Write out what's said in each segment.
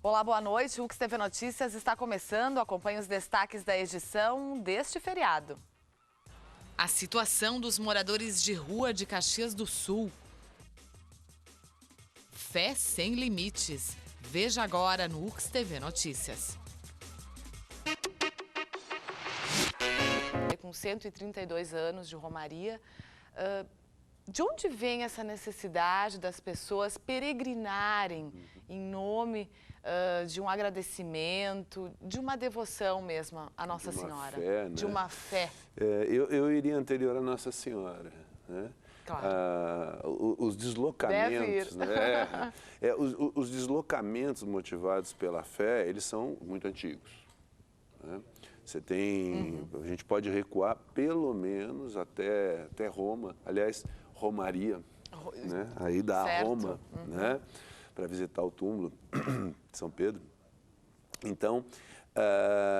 Olá, boa noite. O UX TV Notícias está começando. Acompanhe os destaques da edição deste feriado. A situação dos moradores de rua de Caxias do Sul. Fé sem limites. Veja agora no UX TV Notícias. Com 132 anos de romaria, de onde vem essa necessidade das pessoas peregrinarem em nome de um agradecimento, de uma devoção mesmo à Nossa Senhora? Fé, né? De uma fé. Eu iria anterior à Nossa Senhora, né? Claro. Os deslocamentos, né? Os deslocamentos motivados pela fé, eles são muito antigos, né? Você tem, a gente pode recuar pelo menos até Roma, aliás, Romaria, né? Aí da Roma, né? Para visitar o túmulo de São Pedro. Então,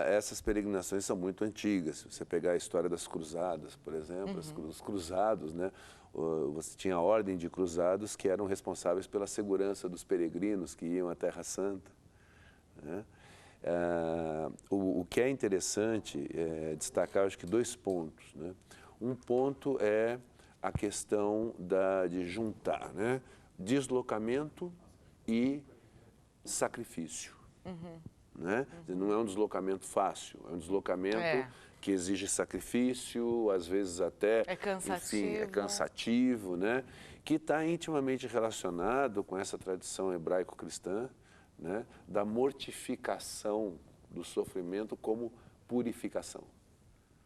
essas peregrinações são muito antigas. Se você pegar a história das cruzadas, por exemplo, os cruzados, né? Você tinha a ordem de cruzados que eram responsáveis pela segurança dos peregrinos que iam à Terra Santa, né? O que é interessante é destacar, acho que, dois pontos, né? Um ponto é a questão de juntar, né? Deslocamento e sacrifício, né? Não é um deslocamento fácil, é um deslocamento que exige sacrifício, às vezes até, enfim, é cansativo, né? Que está intimamente relacionado com essa tradição hebraico-cristã, né? Da mortificação do sofrimento como purificação.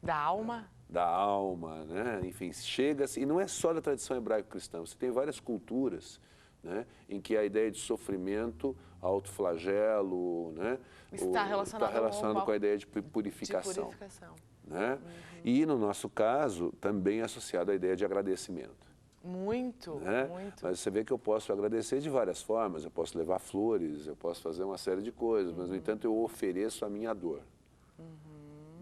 Da alma? Da alma, né? Enfim, chega-se, e não é só da tradição hebraico-cristã, você tem várias culturas, né, em que a ideia de sofrimento, autoflagelo, né, está relacionado com a ideia de purificação. Né? E no nosso caso, também é associado à ideia de agradecimento. Muito, né? muito. Mas você vê que eu posso agradecer de várias formas, eu posso levar flores, eu posso fazer uma série de coisas, mas, no entanto, eu ofereço a minha dor.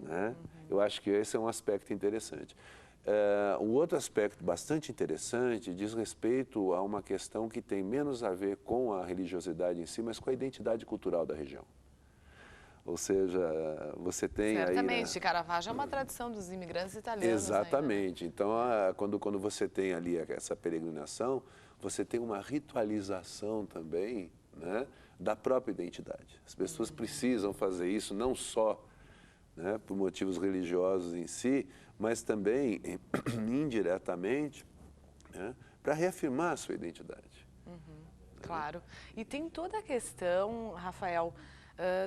Né? Eu acho que esse é um aspecto interessante. Um outro aspecto bastante interessante diz respeito a uma questão que tem menos a ver com a religiosidade em si, mas com a identidade cultural da região. Ou seja, você tem certamente, Caravaggio é uma tradição dos imigrantes italianos. Exatamente. Ainda, né? Então, quando você tem ali essa peregrinação, você tem uma ritualização também, né, da própria identidade. As pessoas precisam fazer isso não só, né, por motivos religiosos em si, mas também, indiretamente, né, para reafirmar a sua identidade. Claro. E tem toda a questão, Rafael,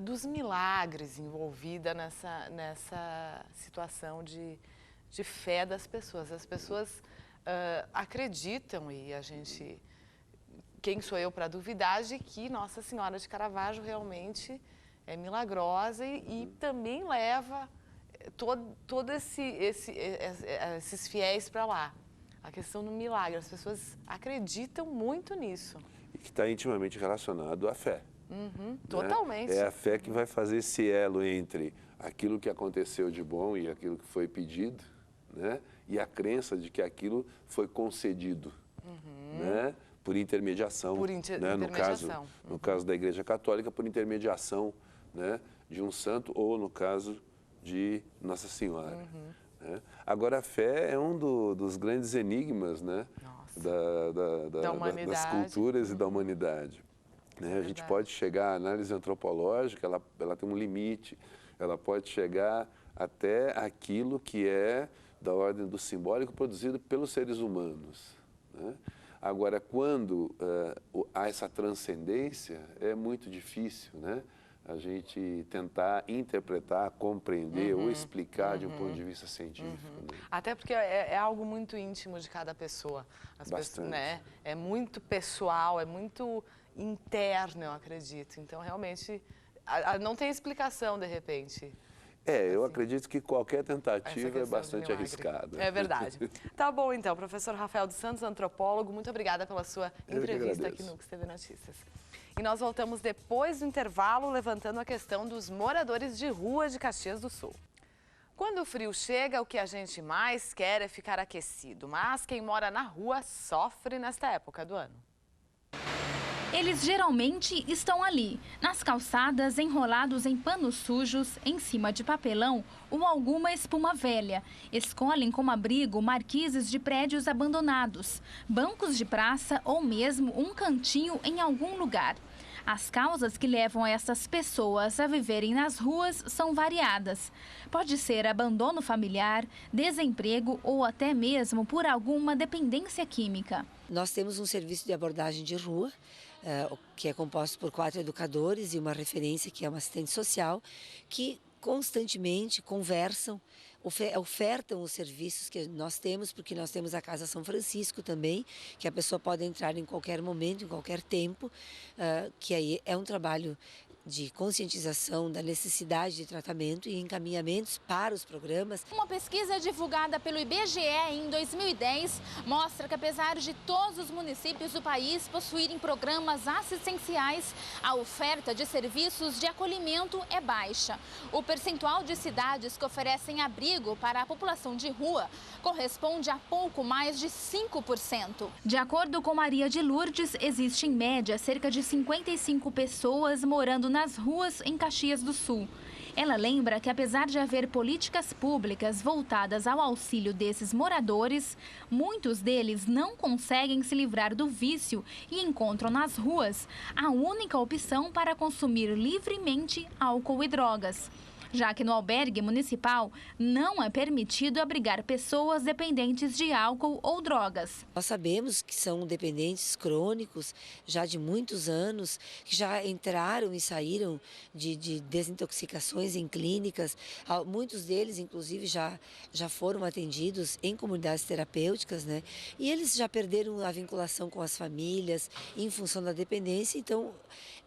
dos milagres envolvida nessa situação de fé das pessoas. As pessoas acreditam, e a gente, quem sou eu para duvidar, de que Nossa Senhora de Caravaggio realmente é milagrosa e também leva todos esses fiéis para lá. A questão do milagre, as pessoas acreditam muito nisso. E que está intimamente relacionado à fé. Totalmente. É a fé que vai fazer esse elo entre aquilo que aconteceu de bom e aquilo que foi pedido, né? E a crença de que aquilo foi concedido, né? Por intermediação. Né? No caso da Igreja Católica, por intermediação, né, de um santo, ou no caso de Nossa Senhora. Né? Agora, a fé é um dos grandes enigmas, né, das culturas e da humanidade. Né? A gente pode chegar à análise antropológica, ela tem um limite, ela pode chegar até aquilo que é da ordem do simbólico produzido pelos seres humanos. Né? Agora, quando há essa transcendência, é muito difícil, né, a gente tentar interpretar, compreender ou explicar de um ponto de vista científico. Né? Até porque é algo muito íntimo de cada pessoa. Bastante. Né? É muito pessoal, é muito interno, eu acredito. Então, realmente, não tem explicação, de repente. Eu acredito que qualquer tentativa é bastante arriscada. É verdade. Tá bom, então. Professor Rafael dos Santos, antropólogo, muito obrigada pela sua entrevista aqui no UX TV Notícias. E nós voltamos depois do intervalo, levantando a questão dos moradores de rua de Caxias do Sul. Quando o frio chega, o que a gente mais quer é ficar aquecido. Mas quem mora na rua sofre nesta época do ano. Eles geralmente estão ali, nas calçadas, enrolados em panos sujos, em cima de papelão ou alguma espuma velha. Escolhem como abrigo marquises de prédios abandonados, bancos de praça ou mesmo um cantinho em algum lugar. As causas que levam essas pessoas a viverem nas ruas são variadas. Pode ser abandono familiar, desemprego ou até mesmo por alguma dependência química. Nós temos um serviço de abordagem de rua, que é composto por 4 educadores e uma referência que é uma assistente social, que constantemente conversam, ofertam os serviços que nós temos, porque nós temos a Casa São Francisco também, que a pessoa pode entrar em qualquer momento, em qualquer tempo, que aí é um trabalho de conscientização da necessidade de tratamento e encaminhamentos para os programas. Uma pesquisa divulgada pelo IBGE em 2010 mostra que, apesar de todos os municípios do país possuírem programas assistenciais, a oferta de serviços de acolhimento é baixa. O percentual de cidades que oferecem abrigo para a população de rua corresponde a pouco mais de 5%. De acordo com Maria de Lourdes, existe em média cerca de 55 pessoas morando nas ruas em Caxias do Sul. Ela lembra que, apesar de haver políticas públicas voltadas ao auxílio desses moradores, muitos deles não conseguem se livrar do vício e encontram nas ruas a única opção para consumir livremente álcool e drogas, já que no albergue municipal não é permitido abrigar pessoas dependentes de álcool ou drogas. Nós sabemos que são dependentes crônicos já de muitos anos, que já entraram e saíram de desintoxicações em clínicas. Muitos deles, inclusive, já foram atendidos em comunidades terapêuticas, né? E eles já perderam a vinculação com as famílias em função da dependência, então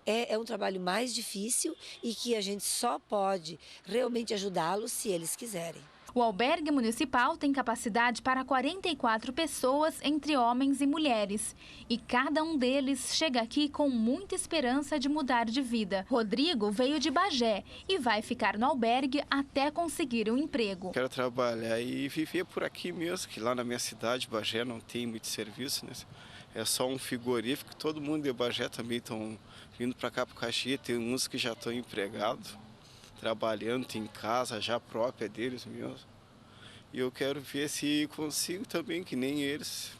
é um trabalho mais difícil e que a gente só pode realmente ajudá-los se eles quiserem. O albergue municipal tem capacidade para 44 pessoas, entre homens e mulheres. E cada um deles chega aqui com muita esperança de mudar de vida. Rodrigo veio de Bagé e vai ficar no albergue até conseguir um emprego. Quero trabalhar e viver por aqui mesmo, que lá na minha cidade, Bagé, não tem muito serviço, né? É só um frigorífico, todo mundo de Bagé também estão vindo para cá para o Caxias, tem uns que já estão empregados, trabalhando, tem casa já própria deles mesmo. E eu quero ver se consigo também, que nem eles.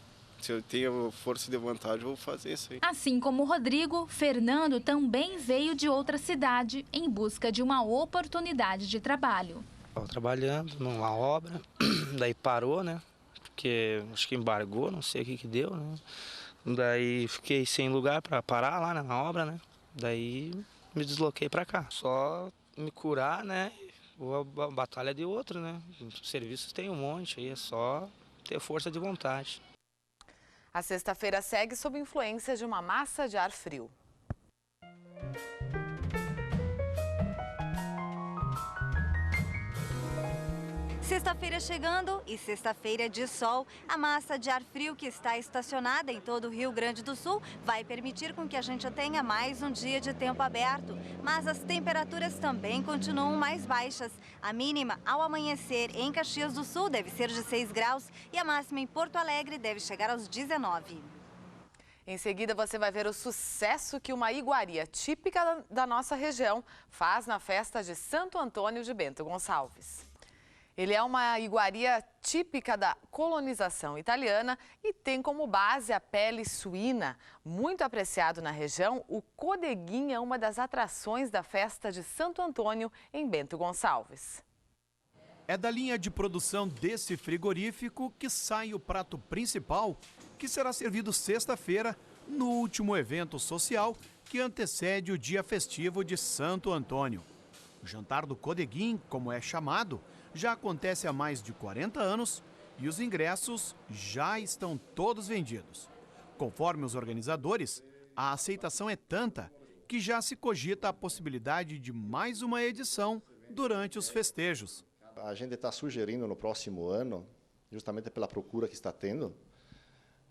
Se eu tenho força de vontade, eu vou fazer isso aí. Assim como o Rodrigo, Fernando também veio de outra cidade em busca de uma oportunidade de trabalho. Estava trabalhando numa obra, daí parou, né? Porque acho que embargou, não sei o que deu, né? Daí fiquei sem lugar para parar lá, né, na obra, né? Daí me desloquei para cá. Só me curar, né? A batalha de outro, né? Serviços tem um monte, aí é só ter força de vontade. A sexta-feira segue sob influência de uma massa de ar frio. Sexta-feira chegando e sexta-feira de sol. A massa de ar frio que está estacionada em todo o Rio Grande do Sul vai permitir com que a gente tenha mais um dia de tempo aberto. Mas as temperaturas também continuam mais baixas. A mínima ao amanhecer em Caxias do Sul deve ser de 6 graus e a máxima em Porto Alegre deve chegar aos 19. Em seguida, você vai ver o sucesso que uma iguaria típica da nossa região faz na festa de Santo Antônio de Bento Gonçalves. Ele é uma iguaria típica da colonização italiana e tem como base a pele suína. Muito apreciado na região, o codeguinho é uma das atrações da festa de Santo Antônio em Bento Gonçalves. É da linha de produção desse frigorífico que sai o prato principal, que será servido sexta-feira no último evento social que antecede o dia festivo de Santo Antônio. O jantar do codeguinho, como é chamado, já acontece há mais de 40 anos e os ingressos já estão todos vendidos. Conforme os organizadores, a aceitação é tanta que já se cogita a possibilidade de mais uma edição durante os festejos. A gente está sugerindo no próximo ano, justamente pela procura que está tendo,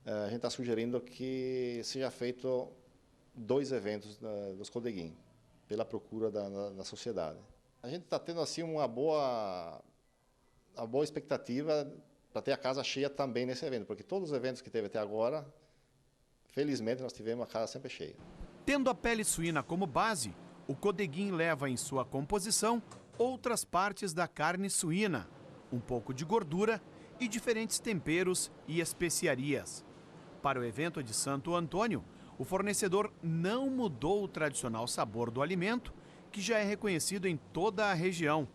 a gente está sugerindo que seja feito 2 eventos dos codeguinhos, pela procura da sociedade. A gente está tendo assim uma boa expectativa para ter a casa cheia também nesse evento, porque todos os eventos que teve até agora felizmente nós tivemos a casa sempre cheia. Tendo a pele suína como base, o codeguim leva em sua composição outras partes da carne suína, um pouco de gordura e diferentes temperos e especiarias. Para o evento de Santo Antônio, o fornecedor não mudou o tradicional sabor do alimento, que já é reconhecido em toda a região.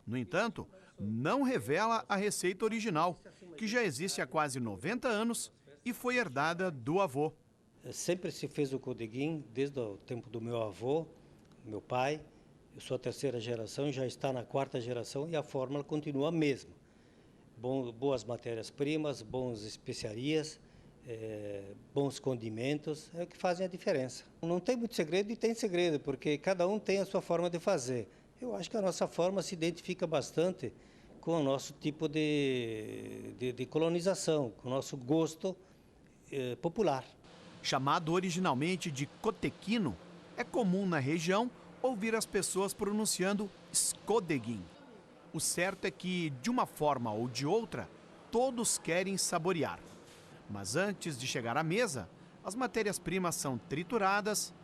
No entanto, não revela a receita original, que já existe há quase 90 anos e foi herdada do avô. Sempre se fez o codeguim, desde o tempo do meu avô, meu pai. Eu sou a terceira geração, já está na quarta geração e a fórmula continua a mesma. Boas matérias-primas, boas especiarias, bons condimentos, é o que fazem a diferença. Não tem muito segredo e tem segredo, porque cada um tem a sua forma de fazer. Eu acho que a nossa forma se identifica bastante com o nosso tipo de colonização, com o nosso gosto popular. Chamado originalmente de cotequino, é comum na região ouvir as pessoas pronunciando escodeguim. O certo é que, de uma forma ou de outra, todos querem saborear. Mas antes de chegar à mesa, as matérias-primas são trituradas,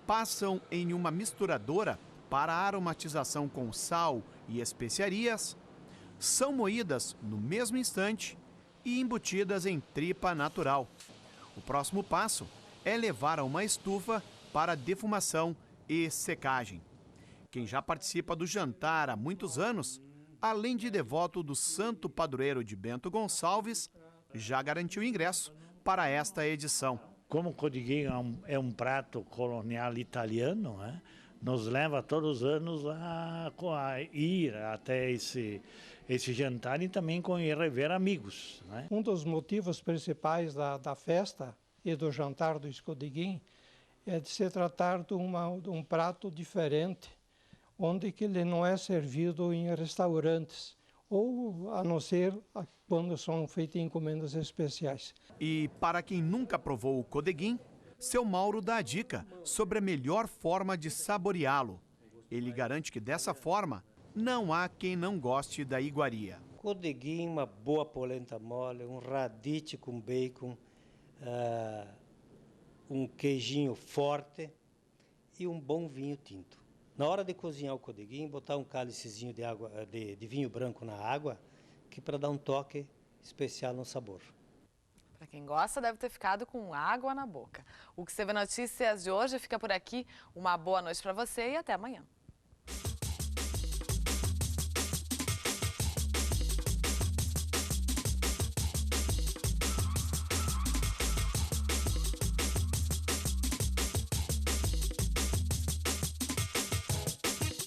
passam em uma misturadora para aromatização com sal e especiarias, são moídas no mesmo instante e embutidas em tripa natural. O próximo passo é levar a uma estufa para defumação e secagem. Quem já participa do jantar há muitos anos, além de devoto do santo padroeiro de Bento Gonçalves, já garantiu ingresso para esta edição. Como o codeguim é um prato colonial italiano, nos leva todos os anos a ir até esse jantar e também rever amigos. Um dos motivos principais da festa e do jantar do escodeguim é de se tratar de um prato diferente, onde que ele não é servido em restaurantes, ou a não ser quando são feitas encomendas especiais. E para quem nunca provou o codeguim, seu Mauro dá a dica sobre a melhor forma de saboreá-lo. Ele garante que dessa forma não há quem não goste da iguaria. Codeguim, uma boa polenta mole, um radite com bacon, um queijinho forte e um bom vinho tinto. Na hora de cozinhar o codeguim, botar um cálicezinho de vinho branco na água, que para dar um toque especial no sabor. Para quem gosta, deve ter ficado com água na boca. O Que Você Vê Notícias de hoje fica por aqui. Uma boa noite para você e até amanhã.